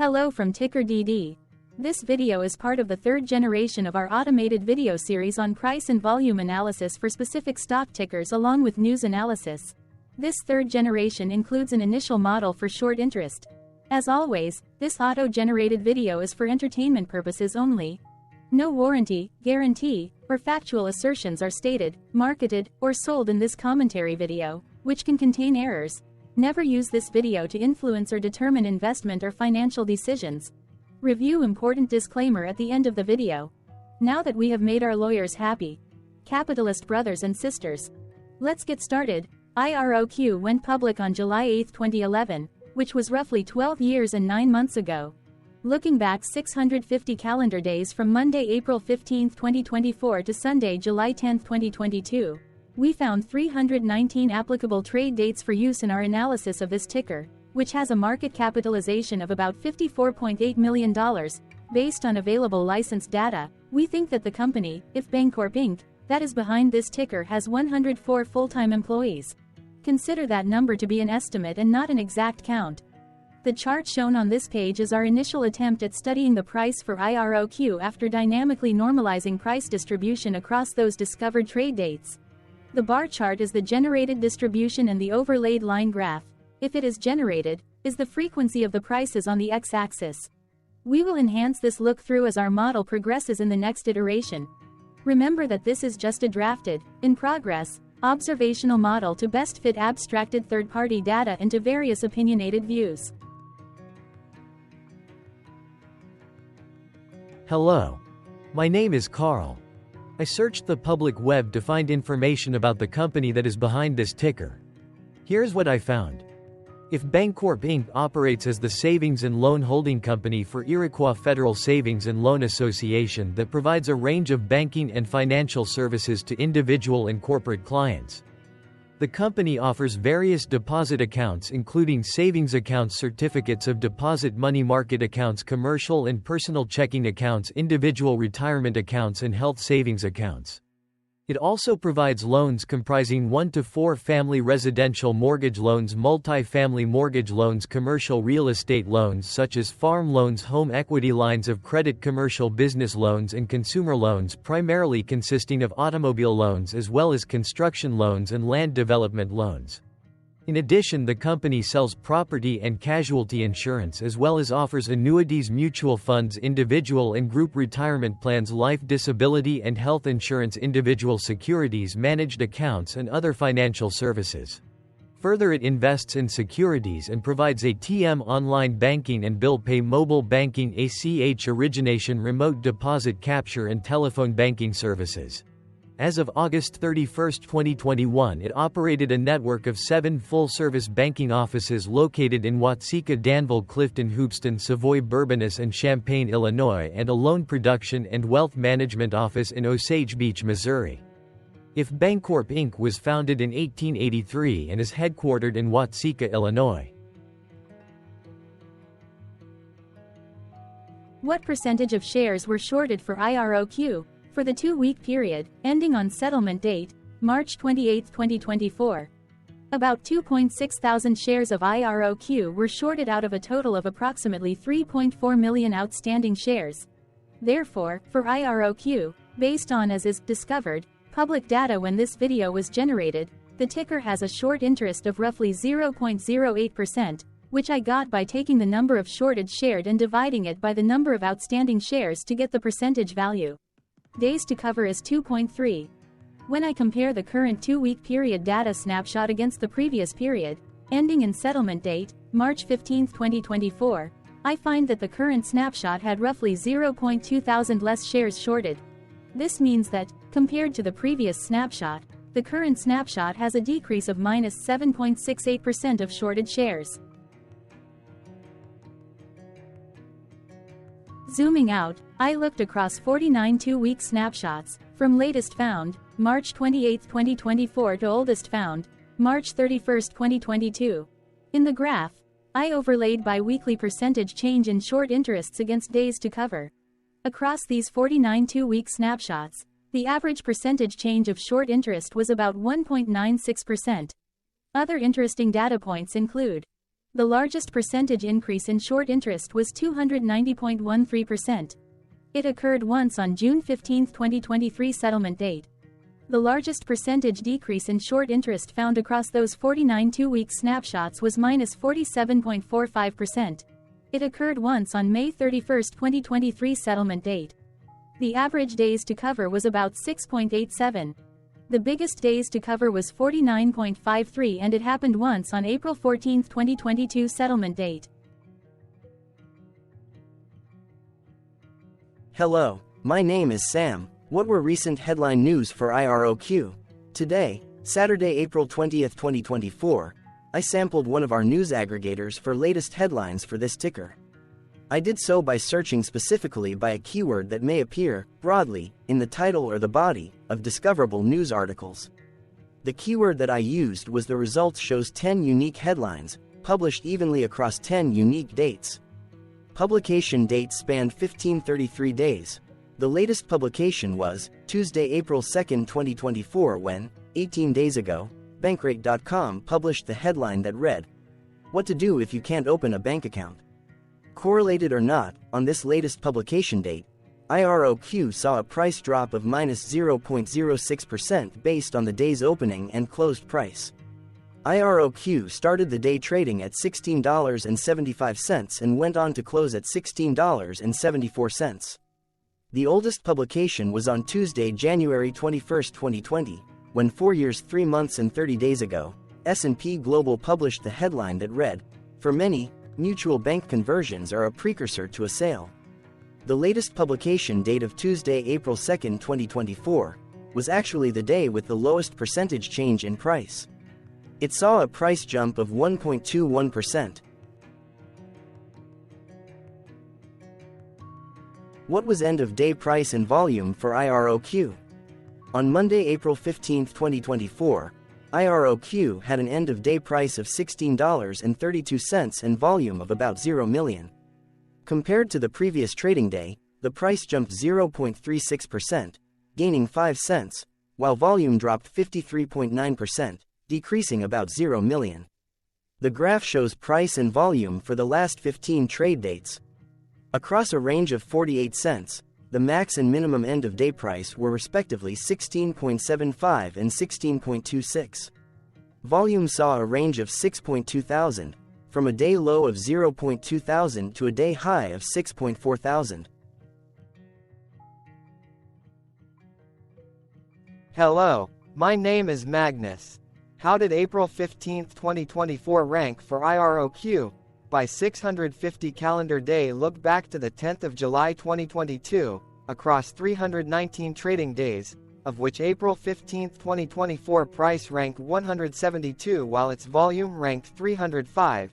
Hello from TickerDD. This video is part of the third generation of our automated video series on price and volume analysis for specific stock tickers along with news analysis. This third generation includes an initial model for short interest. As always, this auto-generated video is for entertainment purposes only. No warranty, guarantee, or factual assertions are stated, marketed, or sold in this commentary video, which can contain errors. Never use this video to influence or determine investment or financial decisions. Review important disclaimer at the end of the video. Now that we have made our lawyers happy, capitalist brothers and sisters, let's get started. IROQ went public on July 8, 2011, which was roughly 12 years and 9 months ago. Looking back 650 calendar days from Monday, April 15, 2024 to Sunday, July 10, 2022. We found 319 applicable trade dates for use in our analysis of this ticker, which has a market capitalization of about $54.8 million. Based on available licensed data, we think that the company, if Bancorp Inc., that is behind this ticker has 104 full-time employees. Consider that number to be an estimate and not an exact count. The chart shown on this page is our initial attempt at studying the price for IROQ after dynamically normalizing price distribution across those discovered trade dates. The bar chart is the generated distribution and the overlaid line graph, if it is generated, is the frequency of the prices on the x-axis. We will enhance this look-through as our model progresses in the next iteration. Remember that this is just a drafted, in progress, observational model to best fit abstracted third-party data into various opinionated views. Hello. My name is Carl. I searched the public web to find information about the company that is behind this ticker. Here's what I found. If Bancorp Inc. operates as the savings and loan holding company for Iroquois Federal Savings and Loan Association that provides a range of banking and financial services to individual and corporate clients. The company offers various deposit accounts including savings accounts, certificates of deposit, money market accounts, commercial and personal checking accounts, individual retirement accounts and health savings accounts. It also provides loans comprising 1 to 4 family residential mortgage loans, multi-family mortgage loans, commercial real estate loans such as farm loans, home equity lines of credit, commercial business loans and consumer loans primarily consisting of automobile loans as well as construction loans and land development loans. In addition, the company sells property and casualty insurance as well as offers annuities, mutual funds, individual and group retirement plans, life, disability and health insurance, individual securities, managed accounts and other financial services. Further, it invests in securities and provides ATM, online banking and bill pay, mobile banking, ACH origination, remote deposit capture and telephone banking services. As of August 31, 2021, it operated a network of 7 full-service banking offices located in Watseka, Danville, Clifton, Hoopeston, Savoy, Bourbonnais, and Champaign, Illinois, and a loan production and wealth management office in Osage Beach, Missouri. If Bancorp Inc. was founded in 1883 and is headquartered in Watseka, Illinois. What percentage of shares were shorted for IROQ? For the 2-week period, ending on settlement date, March 28, 2024. About 2.6 thousand shares of IROQ were shorted out of a total of approximately 3.4 million outstanding shares. Therefore, for IROQ, based on as is discovered, public data when this video was generated, the ticker has a short interest of roughly 0.08%, which I got by taking the number of shorted shared and dividing it by the number of outstanding shares to get the percentage value. Days to cover is 2.3. When I compare the current 2-week period data snapshot against the previous period, ending in settlement date, March 15, 2024, I find that the current snapshot had roughly 0.2 thousand less shares shorted. This means that, compared to the previous snapshot, the current snapshot has a decrease of minus 7.68% of shorted shares. Zooming out, I looked across 49 2-week snapshots, from latest found, March 28, 2024 to oldest found, March 31, 2022. In the graph, I overlaid bi-weekly percentage change in short interests against days to cover. Across these 49 2-week snapshots, the average percentage change of short interest was about 1.96%. Other interesting data points include The largest percentage increase in short interest was 290.13%. It occurred once on June 15, 2023 settlement date. The largest percentage decrease in short interest found across those 49 two-week snapshots was -47.45%. It occurred once on May 31, 2023 settlement date. The average days to cover was about 6.87. The biggest days to cover was 49.53 and it happened once on April 14, 2022 settlement date. Hello, my name is Sam. What were recent headline news for IROQ? Today, Saturday, April 20, 2024, I sampled one of our news aggregators for latest headlines for this ticker. I did so by searching specifically by a keyword that may appear, broadly, in the title or the body, of discoverable news articles. The keyword that I used was the results shows 10 unique headlines, published evenly across 10 unique dates. Publication dates spanned 1533 days. The latest publication was Tuesday, April 2, 2024 when, 18 days ago, Bankrate.com published the headline that read, "What to do if you can't open a bank account." Correlated or not, on this latest publication date, IROQ saw a price drop of -0.06% based on the day's opening and closed price. IROQ started the day trading at $16.75 and went on to close at $16.74. The oldest publication was on Tuesday, January 21, 2020, when 4 years, 3 months and 30 days ago, S&P Global published the headline that read, "For many, mutual bank conversions are a precursor to a sale." The latest publication date of Tuesday, April 2, 2024, was actually the day with the lowest percentage change in price. It saw a price jump of 1.21%. What was end-of-day price and volume for IROQ? On Monday, April 15, 2024, IROQ had an end-of-day price of $16.32 and volume of about 0 million. Compared to the previous trading day, the price jumped 0.36%, gaining 5 cents, while volume dropped 53.9%, decreasing about 0 million. The graph shows price and volume for the last 15 trade dates. Across a range of 48 cents, the max and minimum end-of-day price were respectively 16.75 and 16.26. Volume saw a range of 6.2 thousand, from a day low of 0.2 thousand to a day high of 6.4 thousand. Hello, my name is Magnus. How did April 15, 2024 rank for IROQ? By 650 calendar day, look back to the 10th of July 2022, across 319 trading days, of which April 15, 2024 price ranked 172 while its volume ranked 305.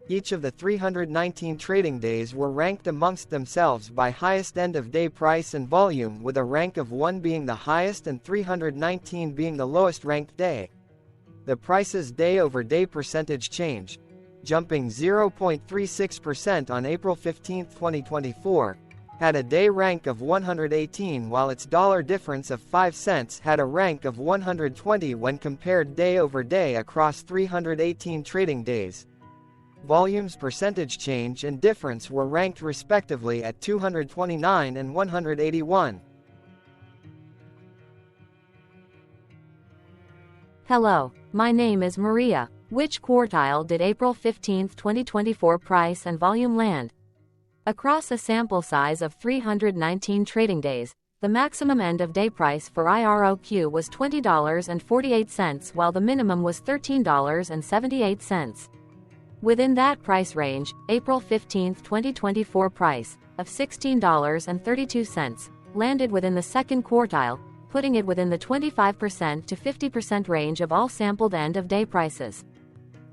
Each of the 319 trading days were ranked amongst themselves by highest end-of-day price and volume, with a rank of 1 being the highest and 319 being the lowest ranked day. The price's day-over-day percentage change, jumping 0.36% on April 15, 2024, had a day rank of 118 while its dollar difference of 5 cents had a rank of 120 when compared day over day across 318 trading days. Volume's percentage change and difference were ranked respectively at 229 and 181. Hello, my name is Maria. Which quartile did April 15, 2024 price and volume land? Across a sample size of 319 trading days, the maximum end-of-day price for IROQ was $20.48 while the minimum was $13.78. Within that price range, April 15, 2024 price, of $16.32, landed within the second quartile, putting it within the 25% to 50% range of all sampled end-of-day prices.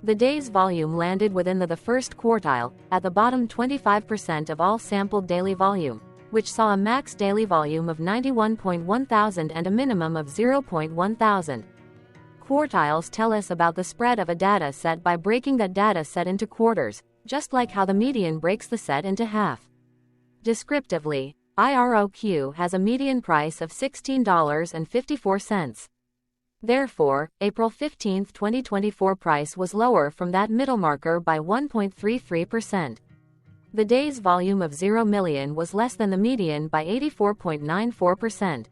The day's volume landed within the first quartile, at the bottom 25% of all sampled daily volume, which saw a max daily volume of 91.1 thousand and a minimum of 0.1 thousand. Quartiles tell us about the spread of a data set by breaking that data set into quarters, just like how the median breaks the set into half. Descriptively, IROQ has a median price of $16.54. Therefore, April 15, 2024 price was lower from that middle marker by 1.33%. The day's volume of 0 million was less than the median by 84.94%.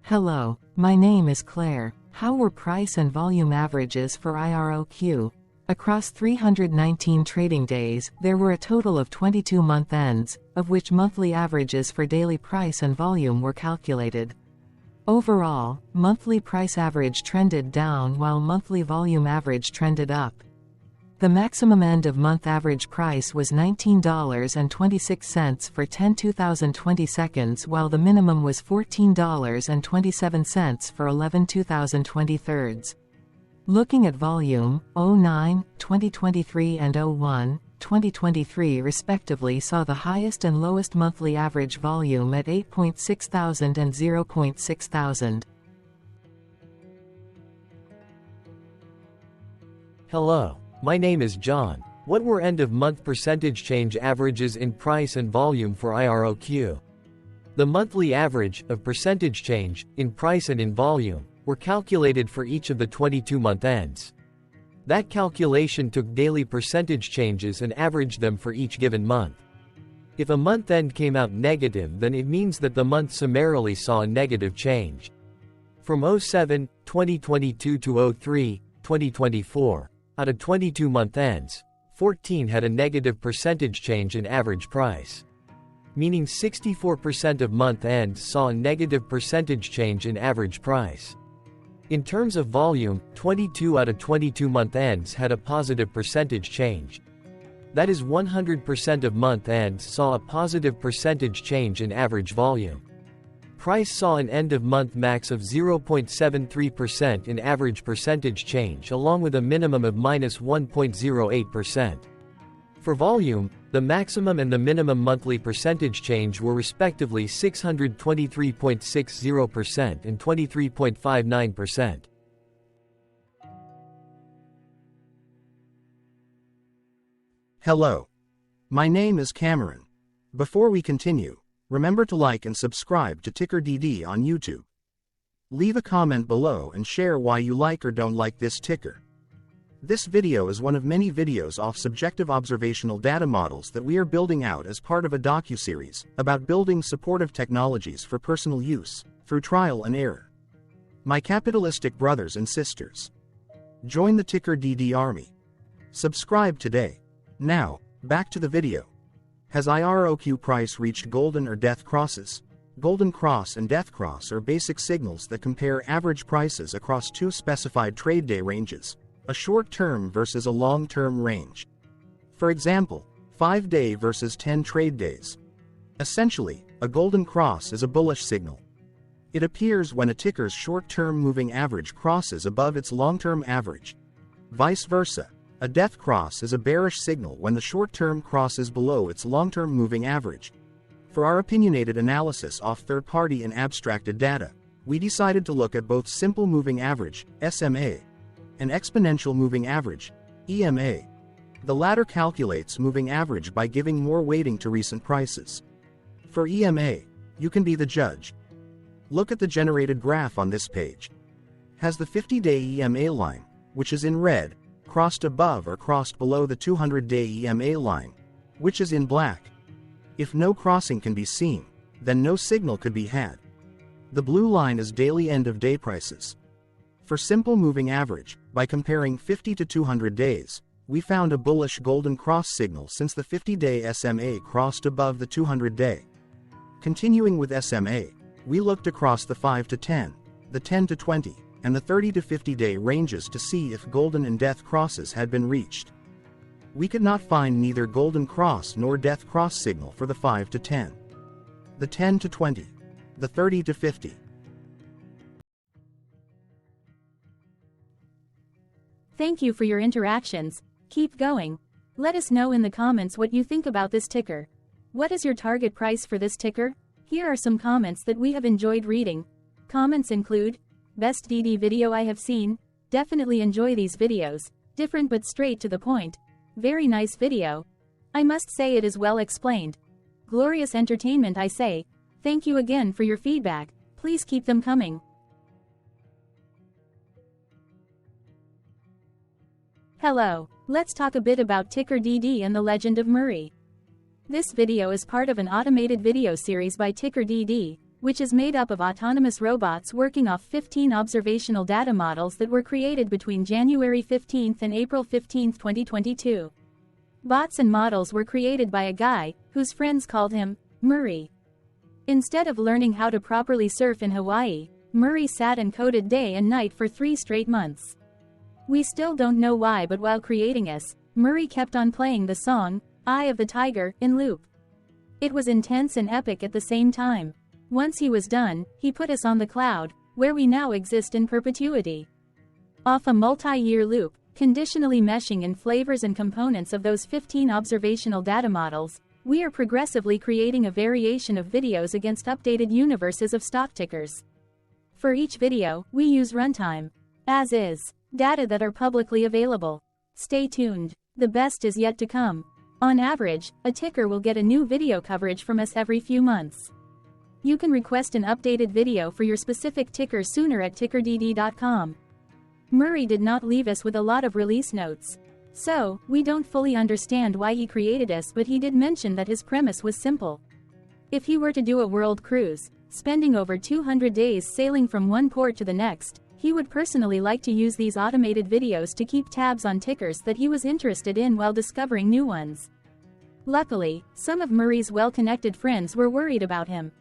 Hello, my name is Claire. How were price and volume averages for IROQ? Across 319 trading days, there were a total of 22 month ends, of which monthly averages for daily price and volume were calculated. Overall, monthly price average trended down while monthly volume average trended up. The maximum end-of-month average price was $19.26 for 10 2020 seconds, while the minimum was $14.27 for 11 2020 thirds. Looking at volume, 09, 2023 and 01, 2023 respectively saw the highest and lowest monthly average volume at 8.6 thousand and 0.6 thousand. Hello, my name is John. What were end-of-month percentage change averages in price and volume for IROQ? The monthly average of percentage change in price and in volume were calculated for each of the 22 month ends. That calculation took daily percentage changes and averaged them for each given month. If a month end came out negative, then it means that the month summarily saw a negative change. From 07, 2022 to 03, 2024, out of 22 month ends, 14 had a negative percentage change in average price. Meaning 64% of month ends saw a negative percentage change in average price. In terms of volume, 22 out of 22 month ends had a positive percentage change. That is 100% of month ends saw a positive percentage change in average volume. Price saw an end-of-month max of 0.73% in average percentage change, along with a minimum of minus 1.08%. For volume, the maximum and the minimum monthly percentage change were respectively 623.60% and 23.59%. Hello. My name is Cameron. Before we continue, remember to like and subscribe to TickerDD on YouTube. Leave a comment below and share why you like or don't like this ticker. This video is one of many videos off subjective observational data models that we are building out as part of a docuseries about building supportive technologies for personal use, through trial and error. My capitalistic brothers and sisters, join the TickerDD army. Subscribe today. Now, back to the video. Has IROQ price reached golden or death crosses? Golden cross and death cross are basic signals that compare average prices across two specified trade day ranges, a short-term versus a long-term range. For example, 5-day versus 10 trade days. Essentially, a golden cross is a bullish signal. It appears when a ticker's short-term moving average crosses above its long-term average. Vice versa, a death cross is a bearish signal when the short-term crosses below its long-term moving average. For our opinionated analysis off third-party and abstracted data, we decided to look at both simple moving average, SMA, and exponential moving average, EMA. The latter calculates moving average by giving more weighting to recent prices. For EMA, you can be the judge. Look at the generated graph on this page. Has the 50-day EMA line, which is in red, crossed above or crossed below the 200-day EMA line, which is in black? If no crossing can be seen, then no signal could be had. The blue line is daily end-of-day prices. For simple moving average, by comparing 50 to 200 days, we found a bullish golden cross signal since the 50-day SMA crossed above the 200-day. Continuing with SMA, we looked across the 5 to 10, the 10 to 20, and the 30 to 50-day ranges to see if golden and death crosses had been reached. We could not find neither golden cross nor death cross signal for the 5 to 10, the 10 to 20, the 30 to 50. Thank you for your interactions. Keep going. Let us know in the comments what you think about this ticker. What is your target price for this ticker? Here are some comments that we have enjoyed reading. Comments include, best DD video I have seen, definitely enjoy these videos, different but straight to the point. Very nice video. I must say it is well explained. Glorious entertainment I say. Thank you again for your feedback. Please keep them coming. Hello, let's talk a bit about TickerDD and the legend of Murray. This video is part of an automated video series by TickerDD, which is made up of autonomous robots working off 15 observational data models that were created between January 15 and April 15, 2022. Bots and models were created by a guy, whose friends called him Murray. Instead of learning how to properly surf in Hawaii, Murray sat and coded day and night for 3 straight months. We still don't know why, but while creating us, Murray kept on playing the song, Eye of the Tiger, in loop. It was intense and epic at the same time. Once he was done, he put us on the cloud, where we now exist in perpetuity. Off a multi-year loop, conditionally meshing in flavors and components of those 15 observational data models, we are progressively creating a variation of videos against updated universes of stock tickers. For each video, we use runtime, as is, data that are publicly available. Stay tuned. The best is yet to come. On average, a ticker will get a new video coverage from us every few months. You can request an updated video for your specific ticker sooner at TickerDD.com. Murray did not leave us with a lot of release notes. So, we don't fully understand why he created us, but he did mention that his premise was simple. If he were to do a world cruise, spending over 200 days sailing from one port to the next, he would personally like to use these automated videos to keep tabs on tickers that he was interested in while discovering new ones. Luckily, some of Murray's well-connected friends were worried about him.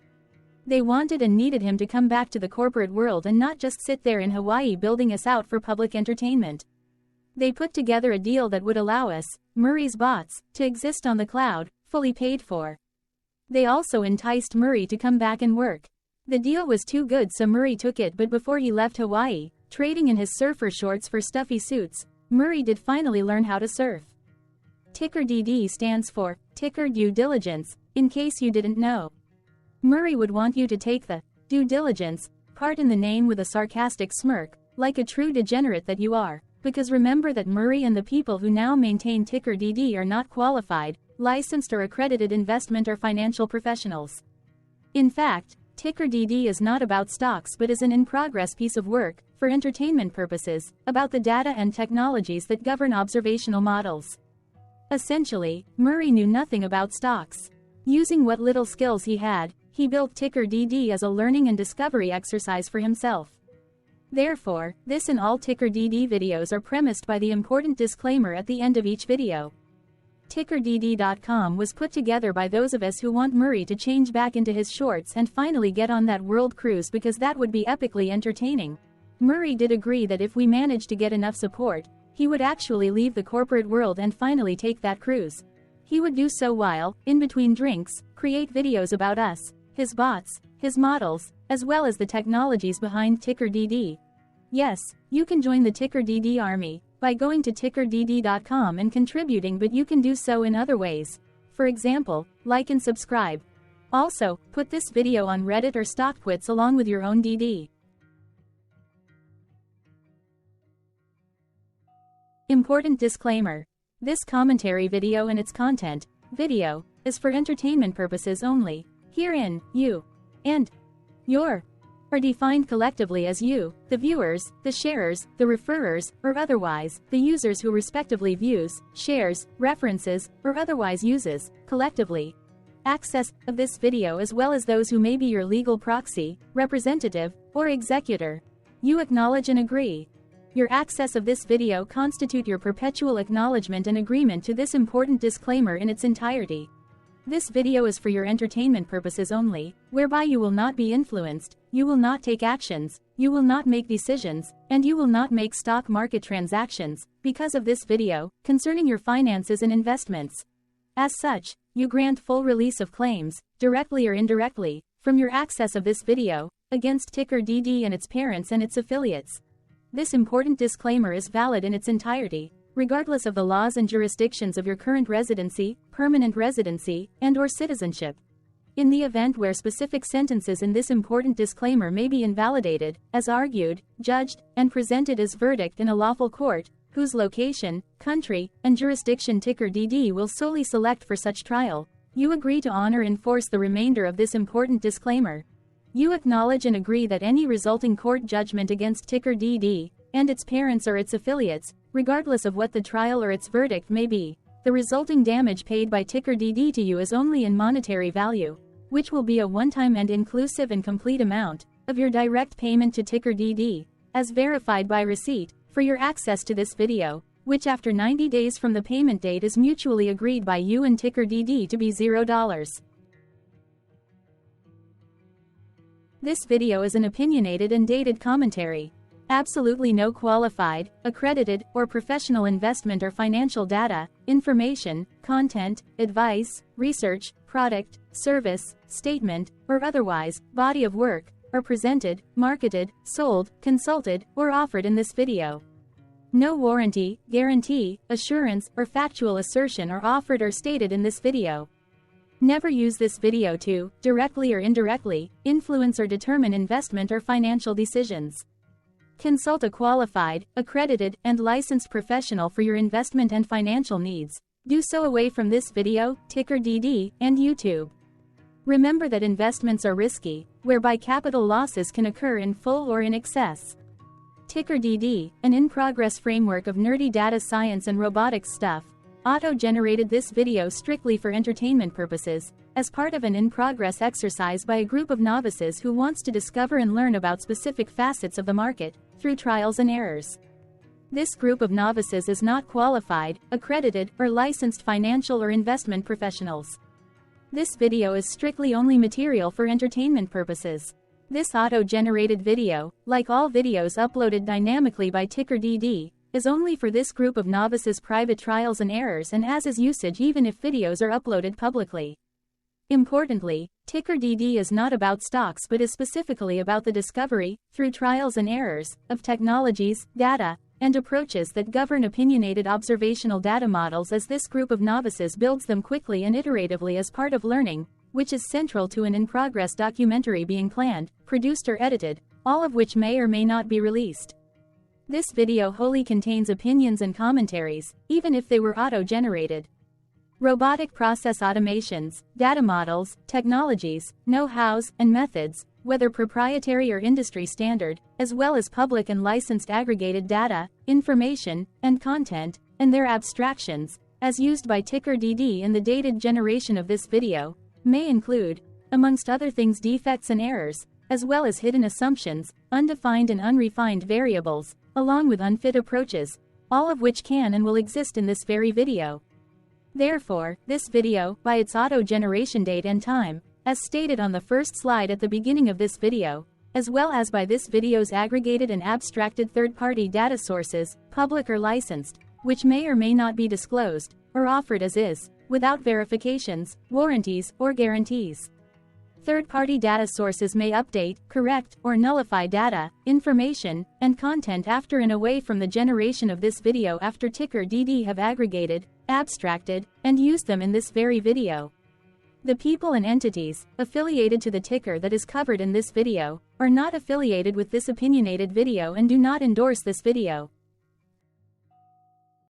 They wanted and needed him to come back to the corporate world and not just sit there in Hawaii building us out for public entertainment. They put together a deal that would allow us, Murray's bots, to exist on the cloud, fully paid for. They also enticed Murray to come back and work. The deal was too good, so Murray took it, but before he left Hawaii, trading in his surfer shorts for stuffy suits, Murray did finally learn how to surf. TickerDD stands for Ticker Due Diligence, in case you didn't know. Murray would want you to take the due diligence part in the name with a sarcastic smirk, like a true degenerate that you are, because remember that Murray and the people who now maintain TickerDD are not qualified, licensed or accredited investment or financial professionals. In fact, TickerDD is not about stocks but is an in-progress piece of work, for entertainment purposes, about the data and technologies that govern observational models. Essentially, Murray knew nothing about stocks. Using what little skills he had, he built TickerDD as a learning and discovery exercise for himself. Therefore, this and all TickerDD videos are premised by the important disclaimer at the end of each video. TickerDD.com was put together by those of us who want Murray to change back into his shorts and finally get on that world cruise, because that would be epically entertaining. Murray did agree that if we managed to get enough support, he would actually leave the corporate world and finally take that cruise. He would do so while, in between drinks, create videos about us, his bots, his models, as well as the technologies behind TickerDD. Yes, you can join the TickerDD army by going to TickerDD.com and contributing, but you can do so in other ways. For example, like and subscribe. Also, put this video on Reddit or StockTwits along with your own DD. Important disclaimer. This commentary video and its content, video, is for entertainment purposes only. Herein, you and your are defined collectively as you, the viewers, the sharers, the referrers, or otherwise, the users who respectively views, shares, references, or otherwise uses, collectively, access of this video, as well as those who may be your legal proxy, representative, or executor. You acknowledge and agree. Your access of this video constitute your perpetual acknowledgement and agreement to this important disclaimer in its entirety. This video is for your entertainment purposes only, whereby you will not be influenced, you will not take actions, you will not make decisions, and you will not make stock market transactions, because of this video, concerning your finances and investments. As such, you grant full release of claims, directly or indirectly, from your access of this video, against TickerDD and its parents and its affiliates. This important disclaimer is valid in its entirety, regardless of the laws and jurisdictions of your current residency, permanent residency, and/or citizenship. In the event where specific sentences in this important disclaimer may be invalidated, as argued, judged, and presented as verdict in a lawful court, whose location, country, and jurisdiction TickerDD will solely select for such trial, You agree to honor and enforce the remainder of this important disclaimer. You acknowledge and agree that any resulting court judgment against TickerDD and its parents or its affiliates, regardless of what the trial or its verdict may be, the resulting damage paid by TickerDD to you is only in monetary value, which will be a one-time and inclusive and complete amount of your direct payment to TickerDD, as verified by receipt, for your access to this video, which after 90 days from the payment date is mutually agreed by you and TickerDD to be $0. This video is an opinionated and dated commentary. Absolutely no qualified, accredited, or professional investment or financial data, information, content, advice, research, product, service, statement, or otherwise, body of work, are presented, marketed, sold, consulted, or offered in this video. No warranty, guarantee, assurance, or factual assertion are offered or stated in this video. Never use this video to, directly or indirectly, influence or determine investment or financial decisions. Consult a qualified, accredited, and licensed professional for your investment and financial needs. Do so away from this video, TickerDD, and YouTube. Remember that investments are risky, whereby capital losses can occur in full or in excess. TickerDD, an in-progress framework of nerdy data science and robotics stuff, auto-generated this video strictly for entertainment purposes, as part of an in-progress exercise by a group of novices who wants to discover and learn about specific facets of the market, through trials and errors. This group of novices is not qualified, accredited, or licensed financial or investment professionals. This video is strictly only material for entertainment purposes. This auto-generated video, like all videos uploaded dynamically by TickerDD, is only for this group of novices' private trials and errors and as is usage even if videos are uploaded publicly. Importantly, TickerDD is not about stocks but is specifically about the discovery, through trials and errors, of technologies, data, and approaches that govern opinionated observational data models as this group of novices builds them quickly and iteratively as part of learning, which is central to an in-progress documentary being planned, produced or edited, all of which may or may not be released. This video wholly contains opinions and commentaries, even if they were auto-generated. Robotic process automations, data models, technologies, know-hows, and methods, whether proprietary or industry standard, as well as public and licensed aggregated data, information, and content, and their abstractions, as used by TickerDD in the dated generation of this video, may include, amongst other things, defects and errors, as well as hidden assumptions, undefined and unrefined variables, along with unfit approaches, all of which can and will exist in this very video. Therefore, this video, by its auto-generation date and time, as stated on the first slide at the beginning of this video, as well as by this video's aggregated and abstracted third-party data sources, public or licensed, which may or may not be disclosed, or offered as is, without verifications, warranties, or guarantees. Third-party data sources may update, correct, or nullify data, information, and content after and away from the generation of this video after TickerDD have aggregated, abstracted, and used them in this very video. The people and entities affiliated to the ticker that is covered in this video are not affiliated with this opinionated video and do not endorse this video.